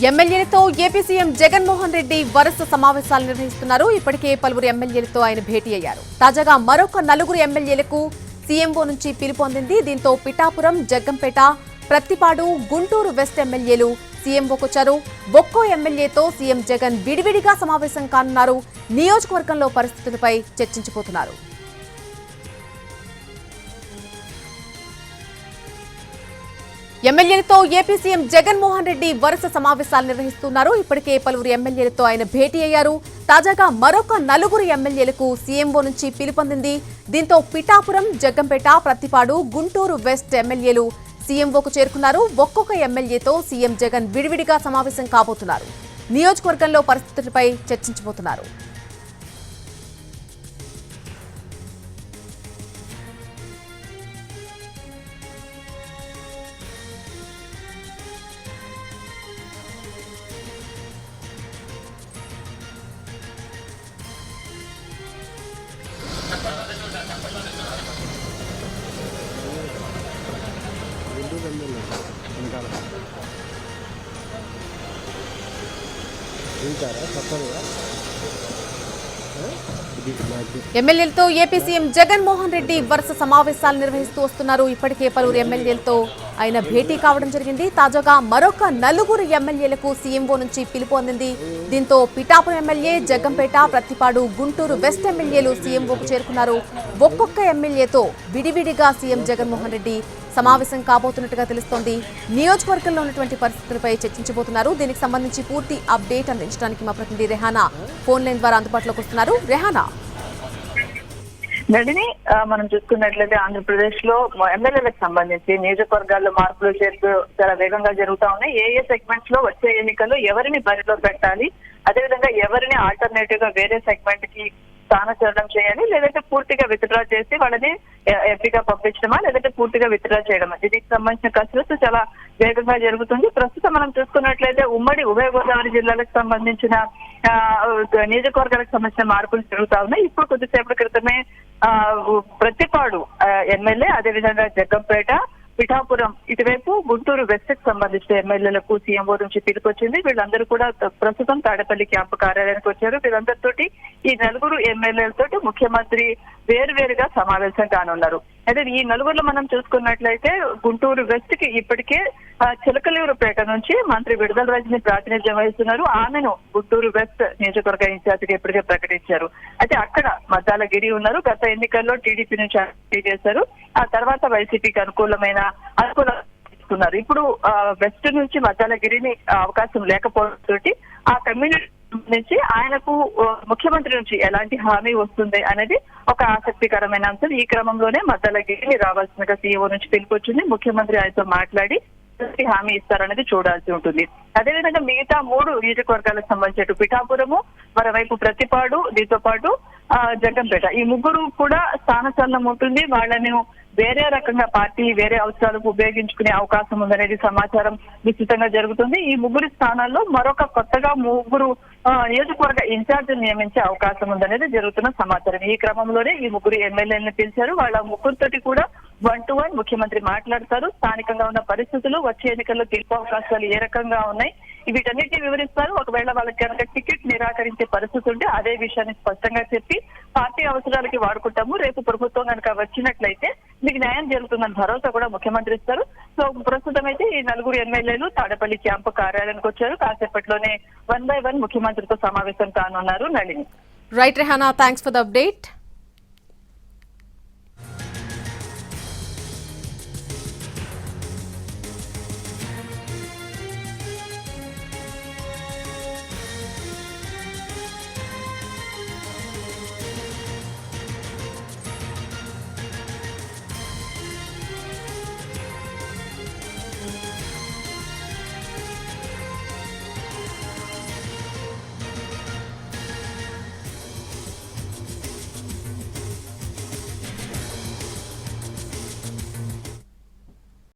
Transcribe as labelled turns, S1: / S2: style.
S1: ఎమ్మెల్యేలతో AP CM Jaganmohan Reddy వరుస సమావేశాలు నిర్వహిస్తున్నారు. ఇప్పటికే పలువురు ఎమ్మెల్యేలతో ఆయన భేటీ అయ్యారు. తాజాగా మరొక నలుగురు ఎమ్మెల్యేలకు సీఎంఓ నుంచి పిలుపు అందింది. దీంతో పిఠాపురం, జగ్గంపేట, ప్రత్తిపాడు, గుంటూరు వెస్ట్ ఎమ్మెల్యేలు సీఎంఓకొచ్చారు. బొక్కో ఎమ్మెల్యేతో సీఎం జగన్ విడివిడిగా సమావేశం కానున్నారు. నియోజకవర్గంలో పరిస్థితులపై చర్చించబోతున్నారు. ఎమ్మెల్యేలతో ఏపీ సీఎం జగన్మోహన్ రెడ్డి వరుస సమావేశాలు నిర్వహిస్తున్నారు. ఇప్పటికే పలువురు ఎమ్మెల్యేలతో ఆయన భేటీ అయ్యారు. తాజాగా మరొక నలుగురు ఎమ్మెల్యేలకు సీఎంఓ నుంచి పిలుపొందింది. దీంతో పిఠాపురం, జగ్గంపేట, ప్రత్తిపాడు, గుంటూరు వెస్ట్ ఎమ్మెల్యేలు సీఎంఓకు చేరుకున్నారు. ఒక్కొక్క ఎమ్మెల్యేతో సీఎం జగన్ విడివిడిగా సమావేశం కాబోతున్నారు. నియోజకవర్గంలో పరిస్థితులపై చర్చించబోతున్నారు. ఎమ్మెల్యేలతో ఏపీ సీఎం జగన్మోహన్ రెడ్డి వరుస సమావేశాలు నిర్వహిస్తూ వస్తున్నారు. ఇప్పటికే పలువురు ఎమ్మెల్యేలతో ఆయన భేటీ కావడం జరిగింది. తాజాగా మరొక నలుగురు ఎమ్మెల్యేలకు సీఎంఓ నుంచి పిలుపు అందింది. దీంతో పిఠాపురం ఎమ్మెల్యే, జగ్గంపేట, ప్రత్తిపాడు, గుంటూరు వెస్ట్ ఎమ్మెల్యేలు సీఎంఓకు చేరుకున్నారు. ఒక్కొక్క ఎమ్మెల్యేతో విడివిడిగా సీఎం జగన్మోహన్ రెడ్డి సమావేశం కాబోతున్నట్టుగా తెలుస్తోంది. నియోజకవర్గంలో ఉన్నటువంటి పరిస్థితులపై చర్చించబోతున్నారు. దీనికి సంబంధించి పూర్తి అప్డేట్ అందించడానికి మా ప్రతినిధి రెహానా ఫోన్ లైన్ ద్వారా అందుబాటులోకి వస్తున్నారు. రెహానా,
S2: నడిని మనం చూసుకున్నట్లయితే ఆంధ్రప్రదేశ్ లో ఎమ్మెల్యేలకు సంబంధించి నియోజకవర్గాల్లో మార్పులు చేర్పులు చాలా వేగంగా జరుగుతా ఉన్నాయి. ఏ సెగ్మెంట్స్ లో వచ్చే ఎన్నికల్లో ఎవరిని బరిలో పెట్టాలి, అదేవిధంగా ఎవరిని ఆల్టర్నేటివ్ గా వేరే సెగ్మెంట్ కి స్థానచలనం చేయాలి, లేదంటే పూర్తిగా విత్డ్రా చేసి వాళ్ళని ఎంపీగా పంపించడమా, లేదంటే పూర్తిగా విత్డ్రా చేయడమా, దీనికి సంబంధించిన కసరత్తు చాలా వేగంగా జరుగుతుంది. ప్రస్తుతం మనం చూసుకున్నట్లయితే ఉమ్మడి ఉభయ గోదావరి జిల్లాలకు సంబంధించిన నియోజకవర్గాలకు సంబంధించిన మార్పులు జరుగుతా ఉన్నాయి. ఇప్పుడు కొద్దిసేపటి క్రితమే ప్రత్తిపాడు ఎమ్మెల్యే, అదేవిధంగా జగ్గంపేట, పిఠాపురం, ఇటువైపు గుంటూరు వెస్ట్ కి సంబంధించిన ఎమ్మెల్యేలకు సీఎంఓ నుంచి పిలుపొచ్చింది. వీళ్ళందరూ కూడా ప్రస్తుతం తాడేపల్లి క్యాంపు కార్యాలయానికి వచ్చారు. వీళ్ళందరితోటి ఈ నలుగురు ఎమ్మెల్యేలతోటి ముఖ్యమంత్రి వేరువేరుగా సమావేశం కానున్నారు. అయితే ఈ నలుగురులో మనం చూసుకున్నట్లయితే గుంటూరు వెస్ట్ కి ఇప్పటికే చిలకలూరుపేట నుంచి మంత్రి విడుదల రజని ప్రాతినిధ్యం వహిస్తున్నారు. ఆమెను గుంటూరు వెస్ట్ నియోజకవర్గ ఇన్ఛార్జిగా ఇప్పటికే ప్రకటించారు. అయితే అక్కడ మద్దాల గిరి ఉన్నారు. గత ఎన్నికల్లో టీడీపీ నుంచి చేశారు. ఆ తర్వాత వైసీపీకి అనుకూలం తీసుకున్నారు. ఇప్పుడు వెస్ట్ నుంచి మద్దాల గిరిని అవకాశం లేకపోవడంతో ఆ కమ్యూనిటీ నుంచి ఆయనకు ముఖ్యమంత్రి నుంచి ఎలాంటి హామీ వస్తుంది అనేది ఒక ఆసక్తికరమైన అంశం. ఈ క్రమంలోనే మద్దాల గిరిని రావాల్సిందిగా సీఎంఓ నుంచి పిలుపొచ్చింది. ముఖ్యమంత్రి ఆయనతో మాట్లాడి హామీ ఇస్తారనేది చూడాల్సి ఉంటుంది. అదేవిధంగా మిగతా 3 నియోజకవర్గాలకు సంబంధించి పిఠాపురము, మరోవైపు ప్రత్తిపాడు, దీంతో పాటు జగ్గంపేట, ఈ ముగ్గురు కూడా స్థానచలనం ఉంటుంది. వాళ్ళని వేరే రకంగా పార్టీ వేరే అవసరాలకు ఉపయోగించుకునే అవకాశం ఉందనేది సమాచారం విస్తృతంగా జరుగుతుంది. ఈ ముగ్గురి స్థానాల్లో మరొక కొత్తగా 3 నియోజకవర్గ ఇన్ఛార్జీలు నియమించే అవకాశం ఉందనేది జరుగుతున్న సమాచారం. ఈ క్రమంలోనే ఈ 3 ఎమ్మెల్యేలను పిలిచారు. వాళ్ళ ముగ్గురితోటి కూడా 1-to-1 ముఖ్యమంత్రి మాట్లాడతారు. స్థానికంగా ఉన్న పరిస్థితులు, వచ్చే ఎన్నికల్లో గెలుపు అవకాశాలు ఏ రకంగా ఉన్నాయి, వీటన్నిటిని వివరిస్తారు. ఒకవేళ వాళ్ళకి కనుక టికెట్ నిరాకరించే పరిస్థితి ఉంటే అదే విషయాన్ని స్పష్టంగా చెప్పి పార్టీ అవసరాలకి వాడుకుంటాము, రేపు ప్రభుత్వం కనుక వచ్చినట్లయితే మీకు న్యాయం జరుగుతుందని భరోసా కూడా ముఖ్యమంత్రి ఇస్తారు. సో ప్రస్తుతం అయితే ఈ 4 ఎమ్మెల్యేలు తాడేపల్లి క్యాంపు కార్యాలయానికి వచ్చారు. కాసేపట్లోనే 1 by 1 ముఖ్యమంత్రితో సమావేశం కానున్నారు. Nalini.
S1: Right Rehana, thanks for the update.